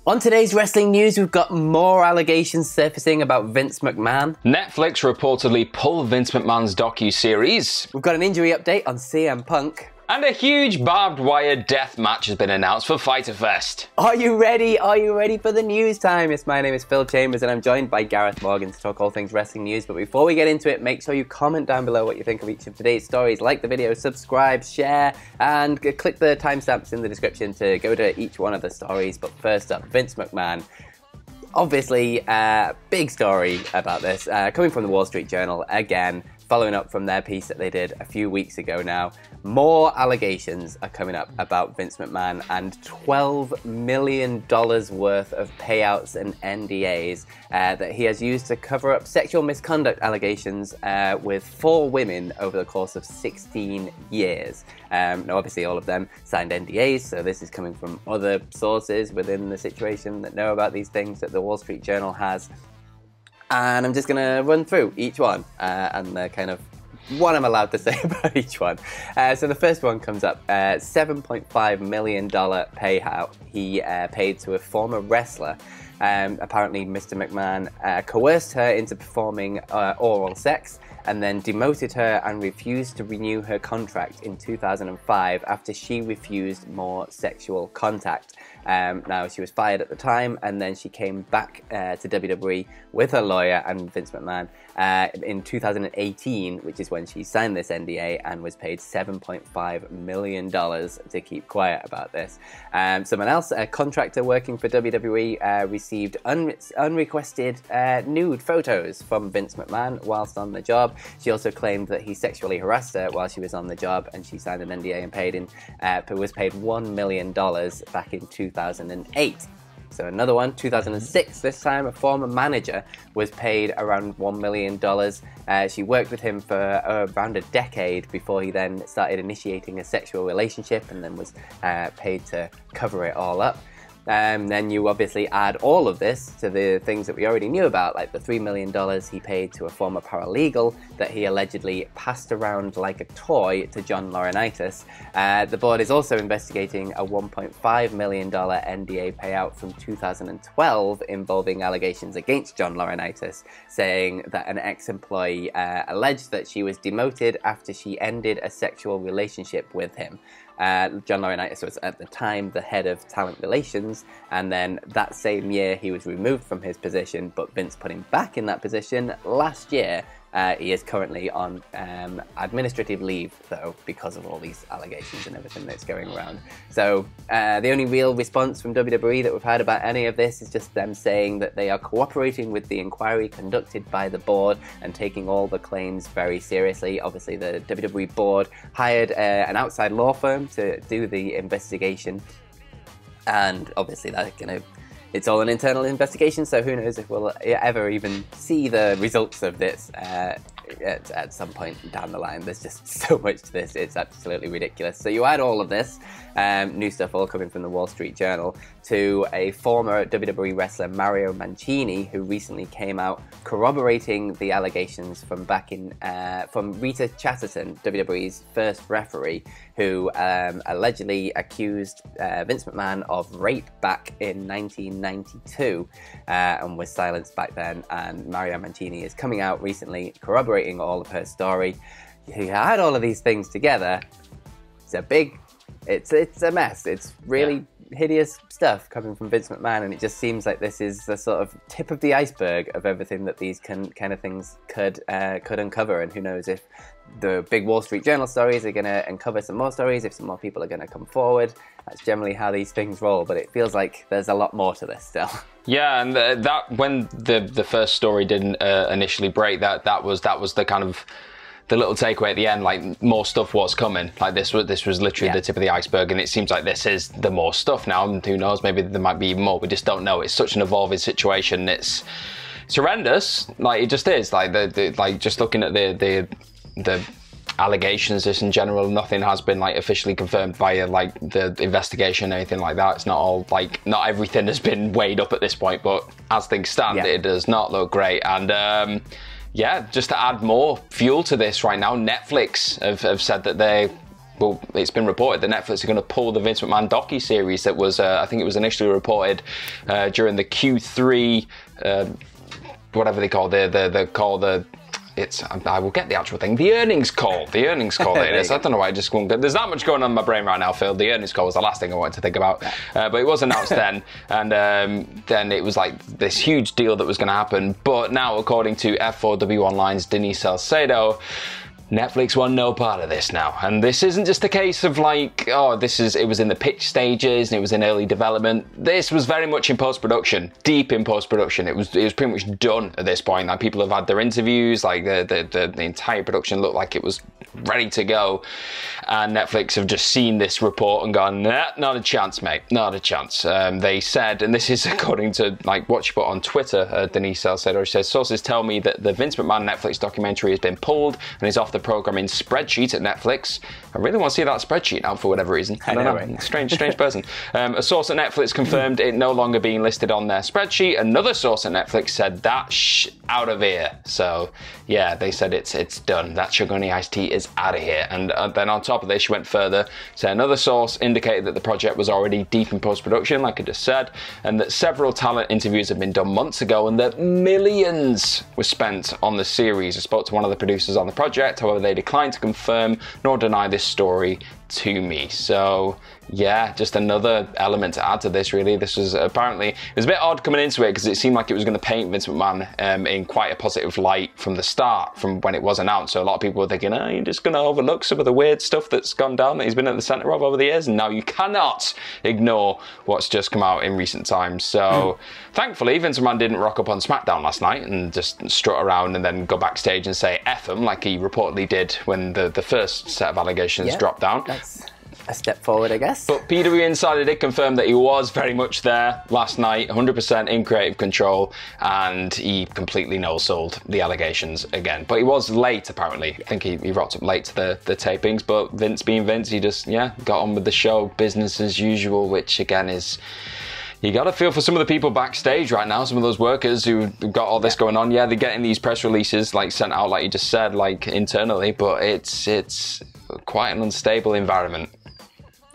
On today's wrestling news, we've got more allegations surfacing about Vince McMahon. Netflix reportedly pulled Vince McMahon's docuseries. We've got an injury update on CM Punk. And a huge barbed wire death match has been announced for Fyter Fest. Are you ready? Are you ready for the news time? Yes, my name is Phil Chambers and I'm joined by Gareth Morgan to talk all things wrestling news. But before we get into it, make sure you comment down below what you think of each of today's stories. Like the video, subscribe, share, and click the timestamps in the description to go to each one of the stories. But first up, Vince McMahon. Obviously, big story about this, coming from the Wall Street Journal again, following up from their piece that they did a few weeks ago now. More allegations are coming up about Vince McMahon and $12 million worth of payouts and NDAs that he has used to cover up sexual misconduct allegations with 4 women over the course of 16 years. Now, obviously, all of them signed NDAs, so this is coming from other sources within the situation that know about these things that the Wall Street Journal has. And I'm just going to run through each one and kind of what I'm allowed to say about each one. So the first one comes up, $7.5 million payout he paid to a former wrestler. Apparently, Mr. McMahon coerced her into performing oral sex and then demoted her and refused to renew her contract in 2005 after she refused more sexual contact. Now, she was fired at the time, and then she came back to WWE with her lawyer and Vince McMahon in 2018, which is when she signed this NDA and was paid $7.5 million to keep quiet about this. Someone else, a contractor working for WWE, received unrequested nude photos from Vince McMahon whilst on the job. She also claimed that he sexually harassed her while she was on the job, and she signed an NDA and was paid $1 million back in 2008. So another one, 2006, this time a former manager was paid around $1 million. She worked with him for around a decade before he then started initiating a sexual relationship and then was paid to cover it all up. Then you obviously add all of this to the things that we already knew about, like the $3 million he paid to a former paralegal that he allegedly passed around like a toy to John Laurinaitis. The board is also investigating a $1.5 million NDA payout from 2012 involving allegations against John Laurinaitis, saying that an ex-employee alleged that she was demoted after she ended a sexual relationship with him. John Laurinaitis was at the time the head of talent relations, and then that same year he was removed from his position, but Vince put him back in that position last year. He is currently on administrative leave, though, because of all these allegations and everything that's going around. So the only real response from WWE that we've had about any of this is just them saying that they are cooperating with the inquiry conducted by the board and taking all the claims very seriously. Obviously, the WWE board hired an outside law firm to do the investigation, and obviously that, it's all an internal investigation, so who knows if we'll ever even see the results of this at some point down the line. There's just so much to this, it's absolutely ridiculous. So you add all of this, new stuff all coming from the Wall Street Journal, to a former WWE wrestler, Mario Mancini, who recently came out corroborating the allegations from back in, from Rita Chatterton, WWE's first referee, who allegedly accused Vince McMahon of rape back in 1992 and was silenced back then. And Mario Mancini is coming out recently corroborating all of her story. You add all of these things together, it's a mess. It's really hideous stuff coming from Vince McMahon, and it just seems like this is the sort of tip of the iceberg of everything that these kind of things could uncover. And who knows if the big Wall Street Journal stories are going to uncover some more stories, if some more people are going to come forward. That's generally how these things roll, but it feels like there's a lot more to this still. Yeah, and that when the first story didn't initially break, that was the kind of the little takeaway at the end, like more stuff was coming. Like this was literally the tip of the iceberg, and it seems like this is the more stuff now. And who knows, maybe there might be even more. We just don't know. It's such an evolving situation. It's horrendous. Like it just is. Like like just looking at the allegations just in general, nothing has been like officially confirmed via like the investigation or anything like that. It's not all like, not everything has been weighed up at this point, but as things stand, it does not look great. And yeah, just to add more fuel to this right now, Netflix have said that well, it's been reported that Netflix are going to pull the Vince McMahon docuseries that was, I think it was initially reported during the Q3, whatever they call I will get the actual thing. The earnings call it is. I don't know why I just won't. There's that much going on in my brain right now, Phil. The earnings call was the last thing I wanted to think about. But it was announced then, and then it was like this huge deal that was going to happen. But now, according to F4W Online's Denise Salcedo, Netflix want no part of this now. And this isn't just a case of like, oh, it was in the pitch stages and it was in early development. This was very much in post-production, deep in post-production. It was pretty much done at this point. Like, people have had their interviews, like the entire production looked like it was ready to go. And Netflix have just seen this report and gone, nah, not a chance, mate, not a chance. They said, and this is according to like what she put on Twitter, Denise Salcedo, she says, sources tell me that the Vince McMahon Netflix documentary has been pulled and is off the programming spreadsheet at Netflix. I really want to see that spreadsheet now for whatever reason. I don't know. Right? Strange person. A source at Netflix confirmed it no longer being listed on their spreadsheet. Another source at Netflix said that out of here. So yeah, they said it's done. That Sugar Honey Iced Tea is out of here. And then on top of this, she went further. So another source indicated that the project was already deep in post-production, like I just said, and that several talent interviews had been done months ago, and that millions were spent on the series. I spoke to one of the producers on the project. However, they declined to confirm nor deny this story to me. So yeah, just another element to add to this, really. This was apparently, it was a bit odd coming into it because it seemed like it was going to paint Vince McMahon in quite a positive light from the start, from when it was announced. So a lot of people were thinking, oh, you're just going to overlook some of the weird stuff that's gone down that he's been at the centre of over the years. And now you cannot ignore what's just come out in recent times. So thankfully, Vince McMahon didn't rock up on SmackDown last night and just strut around and then go backstage and say F him like he reportedly did when the first set of allegations dropped down. That's a step forward, I guess. But PW Insider did confirm that he was very much there last night, 100% in creative control, and he completely no-sold the allegations again. But he was late, apparently. I think he rocked up late to the tapings, but Vince being Vince, he just, got on with the show, business as usual, which again is... You got to feel for some of the people backstage right now, some of those workers who've got all this going on. Yeah, they're getting these press releases like sent out, like you just said, like internally, but it's quite an unstable environment.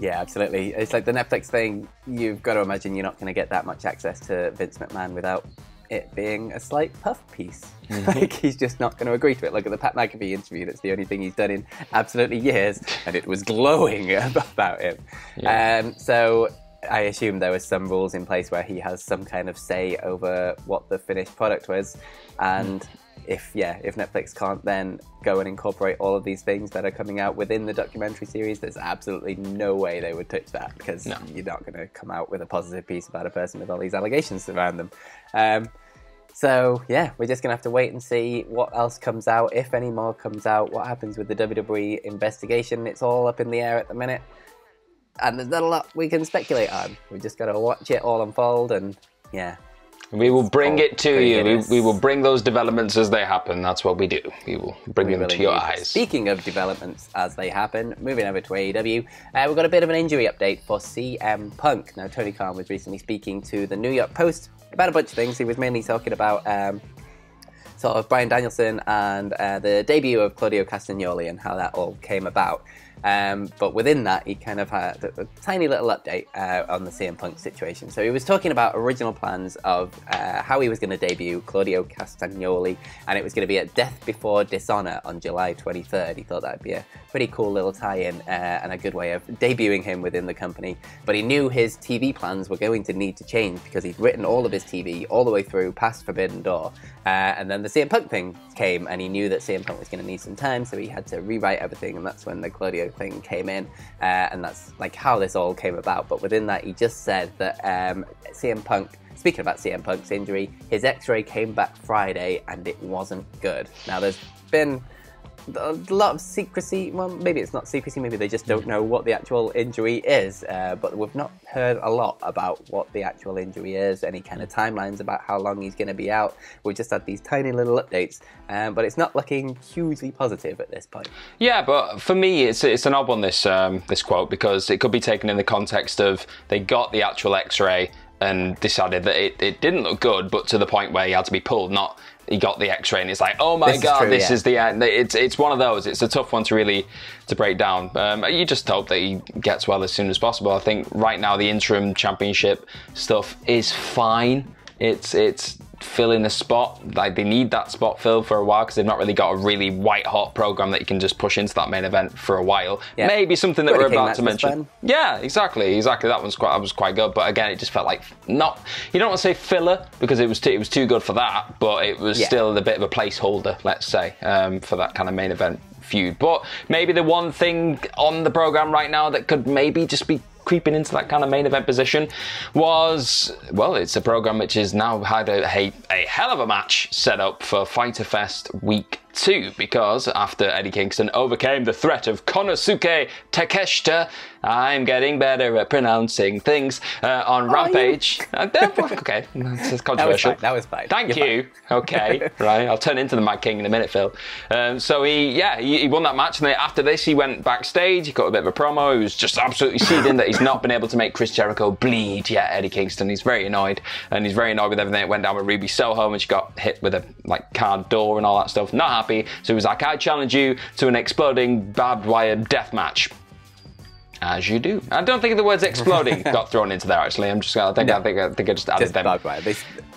Yeah, absolutely. It's like the Netflix thing. You've got to imagine you're not going to get that much access to Vince McMahon without it being a slight puff piece. Like, he's just not going to agree to it. Look at the Pat McAfee interview. That's the only thing he's done in absolutely years, and it was glowing about him. Yeah. So I assume there was some rules in place where he has some kind of say over what the finished product was, and if Netflix can't then go and incorporate all of these things that are coming out within the documentary series, there's absolutely no way they would touch that, because you're not going to come out with a positive piece about a person with all these allegations around them. So yeah, we're just going to have to wait and see what else comes out, if any more comes out, what happens with the WWE investigation. It's all up in the air at the minute, and there's not a lot we can speculate on. We just got to watch it all unfold, and we will bring it to you. We will bring those developments as they happen. That's what we do. We will bring them to your eyes. Speaking of developments as they happen, moving over to AEW, we've got a bit of an injury update for CM Punk. Now, Tony Khan was recently speaking to the New York Post about a bunch of things. He was mainly talking about sort of Bryan Danielson and the debut of Claudio Castagnoli and how that all came about. But within that, he kind of had a tiny little update on the CM Punk situation. So he was talking about original plans of how he was going to debut Claudio Castagnoli, and it was going to be at Death Before Dishonor on July 23rd. He thought that'd be a pretty cool little tie-in and a good way of debuting him within the company. But he knew his TV plans were going to need to change because he'd written all of his TV all the way through past Forbidden Door. And then the CM Punk thing came, and he knew that CM Punk was going to need some time, so he had to rewrite everything, and that's when the Claudio thing came in, and that's like how this all came about. But within that, he just said that CM Punk, speaking about CM Punk's injury, his x-ray came back Friday and it wasn't good. Now, there's been a lot of secrecy. Well, maybe it's not secrecy, maybe they just don't know what the actual injury is, but we've not heard a lot about what the actual injury is, any kind of timelines about how long he's going to be out. We've just had these tiny little updates, but it's not looking hugely positive at this point. Yeah, but for me, it's an odd one, this quote, because it could be taken in the context of they got the actual x-ray and decided that it didn't look good, but to the point where he had to be pulled, not he got the x-ray and it's like, oh my god, this is the end. It's one of those. It's a tough one to break down. You just hope that he gets well as soon as possible. I think right now the interim championship stuff is fine. It's filling a spot. Like, they need that spot filled for a while because they've not really got a really white hot program that you can just push into that main event for a while. Yeah. Maybe something that we're about to mention. Yeah, exactly. That was quite good. But again, it just felt like not. You don't want to say filler because it was too good for that, but it was still a bit of a placeholder, let's say, for that kind of main event feud. But maybe the one thing on the program right now that could maybe just be creeping into that kind of main event position was, well, it's a program which has now had a hell of a match set up for Fyter Fest Week 2, because after Eddie Kingston overcame the threat of Konosuke Takeshita, I'm getting better at pronouncing things, on Rampage. Okay, that's controversial. That was fine. Thank you. Okay, right, I'll turn into the Mad King in a minute, Phil. So he won that match, and then after this he went backstage, he got a bit of a promo, he was just absolutely seething that he's not been able to make Chris Jericho bleed yet, Eddie Kingston. He's very annoyed, and he's very annoyed with everything that went down with Ruby Soho when she got hit with a car door and all that stuff. Not happy, so he was like, I challenge you to an exploding barbed wire death match. As you do. I don't think the words exploding got thrown into there, actually. I think I just added them. Barbed wire.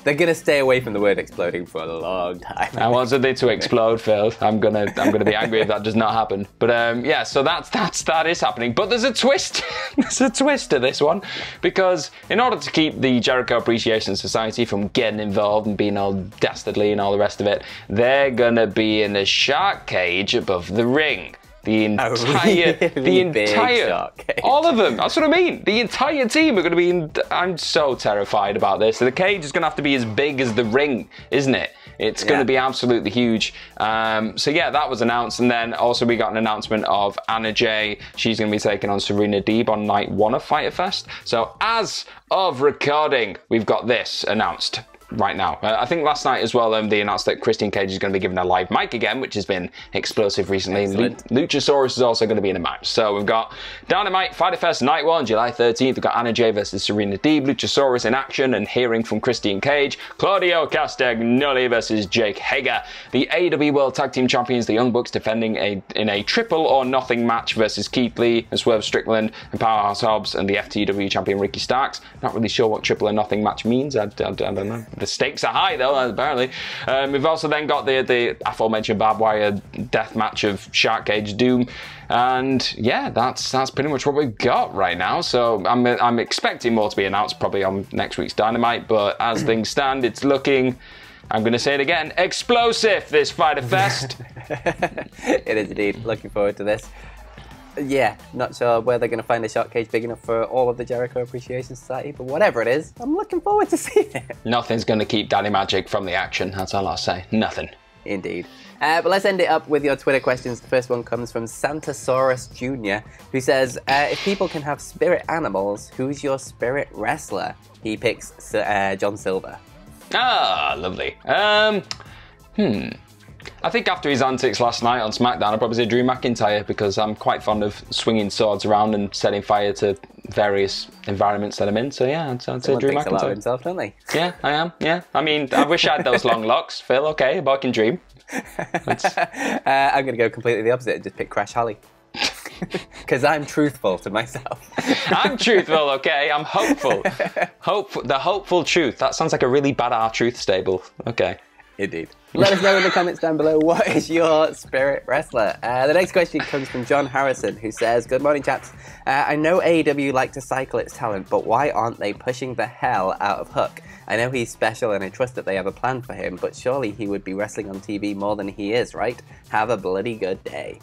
They're gonna stay away from the word exploding for a long time. I wanted it to explode, Phil. I'm gonna be angry if that does not happen. But yeah, so that is happening. But there's a twist. There's a twist to this one, because in order to keep the Jericho Appreciation Society from getting involved and being all dastardly and all the rest of it, they're gonna be in a shark cage above the ring. The entire, all of them. That's what I mean. The entire team are going to be in. I'm so terrified about this. So the cage is going to have to be as big as the ring, isn't it? It's going to be absolutely huge. So yeah, that was announced, and then also we got an announcement of Anna Jay. She's going to be taking on Serena Deeb on night 1 of Fyter Fest. So as of recording, we've got this announced right now. I think last night as well, they announced that Christian Cage is going to be given a live mic again, which has been explosive recently. Luchasaurus is also going to be in a match. So we've got Dynamite, Fyter Fest, night 1, July 13th. We've got Anna Jay versus Serena Deeb, Luchasaurus in action and hearing from Christian Cage, Claudio Castagnoli versus Jake Hager. The AEW World Tag Team Champions, the Young Bucks, defending in a triple or nothing match versus Keith Lee and Swerve Strickland and Powerhouse Hobbs and the FTW champion Ricky Starks. Not really sure what triple or nothing match means. I don't know. The stakes are high though, apparently. We've also then got the aforementioned barbed wire death match of Shark Cage Doom, and yeah, that's pretty much what we've got right now. So I'm expecting more to be announced probably on next week's Dynamite, but as things stand, it's looking, I'm going to say it again, explosive, this Fyter Fest. It is indeed. Looking forward to this. Yeah, not sure where they're going to find a shark cage big enough for all of the Jericho Appreciation Society, but whatever it is, I'm looking forward to seeing it. Nothing's going to keep Danny Magic from the action, that's all I'll say. Nothing. Indeed. But let's end it up with your Twitter questions. The first one comes from Santasaurus Jr., who says, if people can have spirit animals, who's your spirit wrestler? He picks John Silver. Ah, lovely. I think after his antics last night on SmackDown, I'd probably say Drew McIntyre, because I'm quite fond of swinging swords around and setting fire to various environments that I'm in. So yeah, I'd say Drew McIntyre. A lot of himself, don't they? Yeah, I am. Yeah, I mean, I wish I had those long locks, Phil. Okay, a boy can dream. I'm going to go completely the opposite and just pick Crash Holly. Because I'm truthful to myself. I'm truthful, okay? I'm hopeful. The hopeful truth. That sounds like a really bad R-Truth stable. Okay. Indeed. Let us know in the comments down below, what is your spirit wrestler? The next question comes from John Harrison, who says, good morning, chaps. I know AEW like to cycle its talent, but why aren't they pushing the hell out of Hook? I know he's special and I trust that they have a plan for him, but surely he would be wrestling on TV more than he is, right? Have a bloody good day.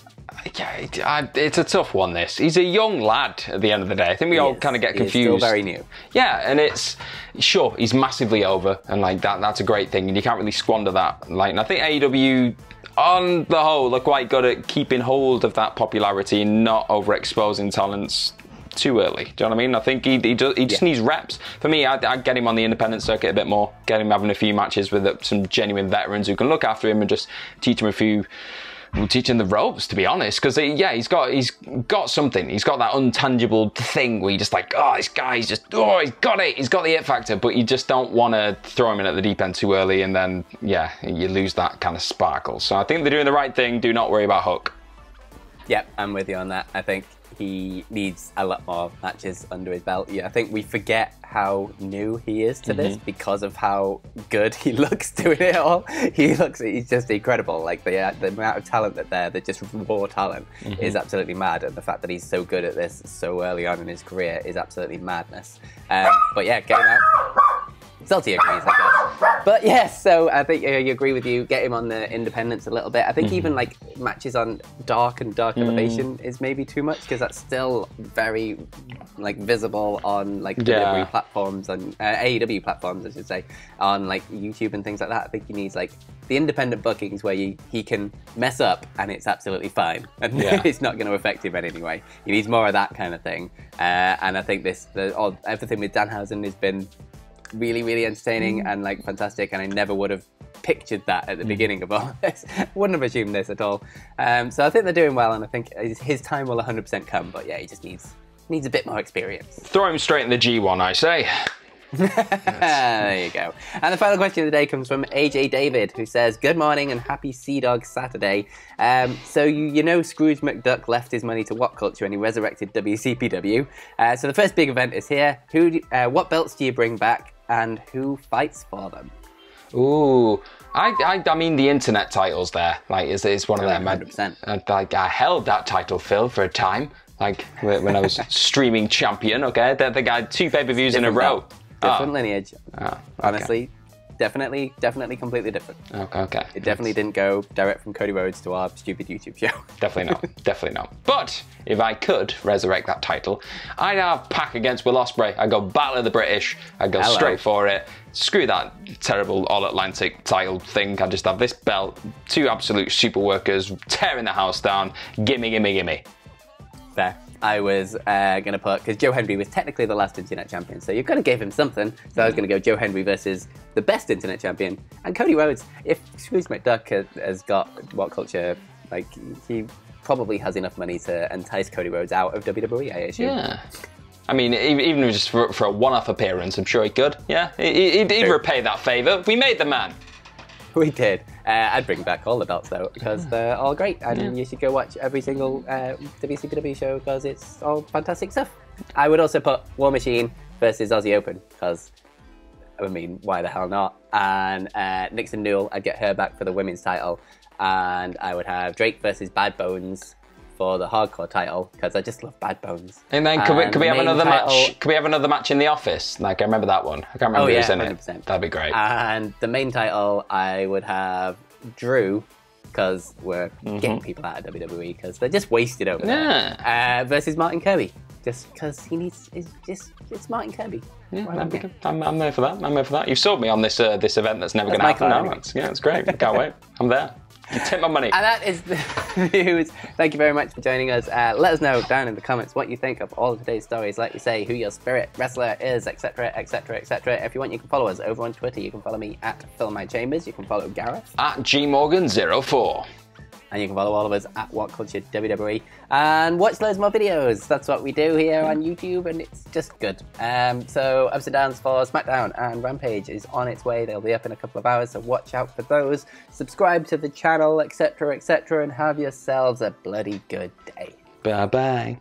Yeah, it's a tough one, this. He's a young lad at the end of the day. I think we all kind of get confused. He's still very new. Yeah, and it's, sure, he's massively over, and like that's a great thing, and you can't really squander that. Like, and I think AEW, on the whole, are quite good at keeping hold of that popularity and not overexposing talents too early. Do you know what I mean? I think he just needs reps. For me, I'd get him on the independent circuit a bit more, get him having a few matches with some genuine veterans who can look after him and just teach him a few we'll teach him the ropes, to be honest, because he's got something. He's got that untangible thing where you just like, oh, this guy's just, oh, he's got it. He's got the it factor, but you just don't want to throw him in at the deep end too early, and then you lose that kind of sparkle. So I think they're doing the right thing. Do not worry about Hook. Yep, I'm with you on that. I think he needs a lot more matches under his belt. Yeah, I think we forget how new he is to this because of how good he looks doing it all. He's just incredible. Like the amount of talent that just raw talent is absolutely mad, and the fact that he's so good at this so early on in his career is absolutely madness. But yeah, get him out. Salty agrees, I guess. But yes, so I think you agree with you. Get him on the independents a little bit. I think even like matches on Dark and Dark Elevation is maybe too much, because that's still very like visible on like WWE platforms and AEW platforms, I should say, on like YouTube and things like that. I think he needs like the independent bookings where he can mess up and it's absolutely fine, and it's not going to affect him in any way. He needs more of that kind of thing. And I think everything with Danhausen has been really, really entertaining and like fantastic, and I never would have pictured that at the beginning of all this. Wouldn't have assumed this at all. So I think they're doing well, and I think his time will 100% come, but yeah, he just needs a bit more experience. Throw him straight in the G1, I say. There you go. And the final question of the day comes from AJ David, who says, good morning and happy Sea Dog Saturday. So you know Scrooge McDuck left his money to WhatCulture and he resurrected WCPW. So the first big event is here. What belts do you bring back, and who fights for them? Ooh, I mean the internet titles there. Like, it's one of them. 100%. I held that title, Phil, for a time. Like when I was streaming champion. Okay, I think I had 2 pay-per-views in a row. Different lineage. Okay. Honestly, definitely completely different. Okay. It definitely didn't go direct from Cody Rhodes to our stupid YouTube show. Definitely not. But if I could resurrect that title, I'd have Pac against Will Ospreay. I'd go Battle of the British. I'd go straight for it. Screw that terrible All-Atlantic title thing. I'd just have this belt, 2 absolute super workers tearing the house down. Gimme. Fair. I was going to put, because Joe Hendry was technically the last internet champion, so you've got to give him something. So I was going to go Joe Hendry versus the best internet champion. And Cody Rhodes, if Scrooge McDuck has got WhatCulture, like, he probably has enough money to entice Cody Rhodes out of WWE, I assume. Yeah. I mean, even just for a one-off appearance, I'm sure he could. Yeah, he'd repay that favour. We made the man. We did. I'd bring back all the belts though, because they're all great, and you should go watch every single WCW show because it's all fantastic stuff. I would also put War Machine versus Aussie Open, because I mean, why the hell not? And Nixon Newell, I'd get her back for the women's title, and I would have Drake versus Bad Bones for the hardcore title, because I just love Bad Bones. And then could we have another match? Could we have another match in the office? Like, I remember that one. I can't remember who was in 100%. It. That'd be great. And the main title, I would have Drew, because we're getting people out of WWE because they're just wasted over there. Versus Martin Kirby, just because it's Martin Kirby. Yeah, I'm there for that. I'm there for that. You've sold me on this event that's never going to happen now. Anyway. It's great. I can't wait. I'm there. You take my money. And that is the news. Thank you very much for joining us. Let us know down in the comments what you think of all of today's stories. Like we say, who your spirit wrestler is, etc., etc., etc. If you want, you can follow us over on Twitter. You can follow me at PhilMyChambers. You can follow Gareth at GMorgan04. And you can follow all of us at WhatCulture WWE and watch loads more videos. That's what we do here on YouTube, and it's just good. So Ups and Downs for SmackDown and Rampage is on its way. They'll be up in a couple of hours, so watch out for those. Subscribe to the channel, etc., etc., and have yourselves a bloody good day. Bye-bye.